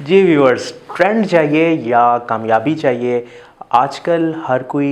जी viewers, trend चाहिए या कामयाबी चाहिए, आजकल हर कोई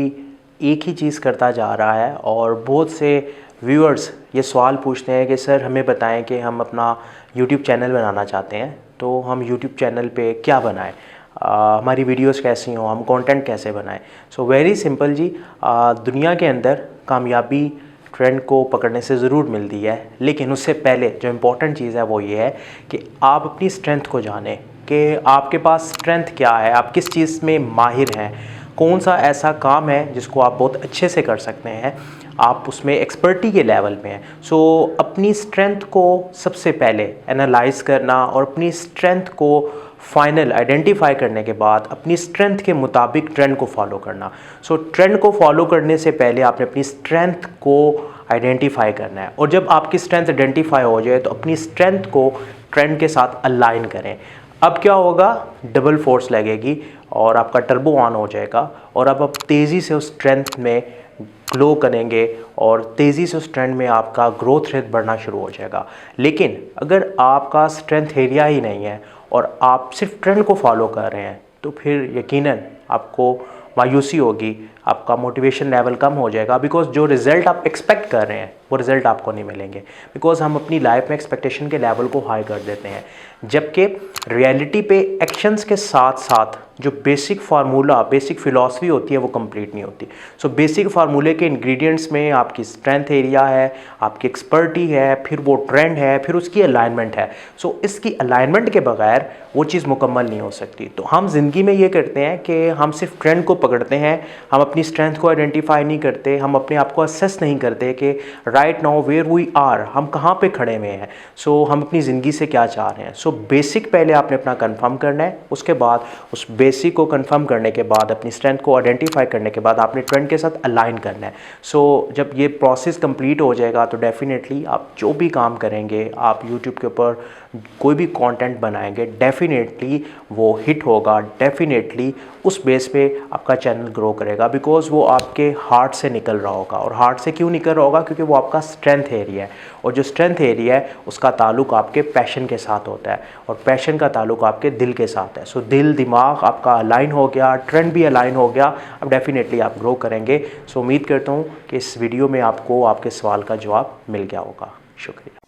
एक ही चीज़ करता जा रहा है और बहुत से व्यूअर्स ये सवाल पूछते हैं कि सर हमें बताएं कि हम अपना यूट्यूब चैनल बनाना चाहते हैं, तो हम यूट्यूब चैनल पे क्या बनाएं, हमारी वीडियोस कैसी हों, हम कंटेंट कैसे बनाएं। सो वेरी सिंपल जी, दुनिया के अंदर कामयाबी ट्रेंड को पकड़ने से ज़रूर मिलती है, लेकिन उससे पहले जो इम्पोर्टेंट चीज़ है वो ये है कि आप अपनी स्ट्रेंथ को जानें कि आपके पास स्ट्रेंथ क्या है, आप किस चीज़ में माहिर हैं, कौन सा ऐसा काम है जिसको आप बहुत अच्छे से कर सकते हैं, आप उसमें एक्सपर्टी के लेवल में हैं। सो अपनी स्ट्रेंथ को सबसे पहले एनालाइज करना और अपनी स्ट्रेंथ को फाइनल आइडेंटिफाई करने के बाद अपनी स्ट्रेंथ के मुताबिक ट्रेंड को फॉलो करना। सो ट्रेंड को फॉलो करने से पहले आपने अपनी स्ट्रेंथ को आइडेंटिफाई करना है, और जब आपकी स्ट्रेंथ आइडेंटिफाई हो जाए तो अपनी स्ट्रेंथ को ट्रेंड के साथ अलाइन करें। अब क्या होगा, डबल फोर्स लगेगी और आपका टर्बो ऑन हो जाएगा और अब आप तेज़ी से उस स्ट्रेंथ में ग्लो करेंगे और तेज़ी से उस ट्रेंड में आपका ग्रोथ रेट बढ़ना शुरू हो जाएगा। लेकिन अगर आपका स्ट्रेंथ एरिया ही नहीं है और आप सिर्फ ट्रेंड को फॉलो कर रहे हैं तो फिर यकीनन आपको मायूसी होगी, आपका मोटिवेशन लेवल कम हो जाएगा, बिकॉज जो रिज़ल्ट आप एक्सपेक्ट कर रहे हैं वो रिज़ल्ट आपको नहीं मिलेंगे, बिकॉज हम अपनी लाइफ में एक्सपेक्टेशन के लेवल को हाई कर देते हैं, जबकि रियलिटी पे एक्शंस के साथ साथ जो बेसिक फार्मूला, बेसिक फ़िलॉसफी होती है वो कंप्लीट नहीं होती। सो बेसिक फार्मूले के इंग्रेडिएंट्स में आपकी स्ट्रेंथ एरिया है, आपकी एक्सपर्टी है, फिर वो ट्रेंड है, फिर उसकी अलाइनमेंट है। सो इसकी अलाइनमेंट के बगैर वो चीज़ मुकम्मल नहीं हो सकती। तो हम ज़िंदगी में ये करते हैं कि हम सिर्फ ट्रेंड को पकड़ते हैं, हम अपनी स्ट्रेंथ को आइडेंटिफाई नहीं करते, हम अपने आप को असेस नहीं करते कि right now where we are, हम कहाँ पे खड़े हुए हैं, सो हम अपनी ज़िंदगी से क्या चाह रहे हैं। सो बेसिक पहले आपने अपना कंफर्म करना है, उसके बाद उस बेसिक को कंफर्म करने के बाद अपनी स्ट्रेंथ को आइडेंटिफाई करने के बाद आपने ट्रेंड के साथ अलाइन करना है। सो जब ये प्रोसेस कंप्लीट हो जाएगा तो डेफिनेटली आप जो भी काम करेंगे, आप यूट्यूब के ऊपर कोई भी कंटेंट बनाएंगे, डेफिनेटली वो हिट होगा, डेफिनेटली उस बेस पे आपका चैनल ग्रो करेगा, बिकॉज वो आपके हार्ट से निकल रहा होगा। और हार्ट से क्यों निकल रहा होगा, क्योंकि वो आपका स्ट्रेंथ एरिया है, और जो स्ट्रेंथ एरिया है उसका ताल्लुक आपके पैशन के साथ होता है और पैशन का ताल्लुक आपके दिल के साथ है। सो दिल दिमाग आपका अलाइन हो गया, ट्रेंड भी अलाइन हो गया, अब डेफिनेटली आप ग्रो करेंगे। सो उम्मीद करता हूँ कि इस वीडियो में आपको आपके सवाल का जवाब मिल गया होगा। शुक्रिया।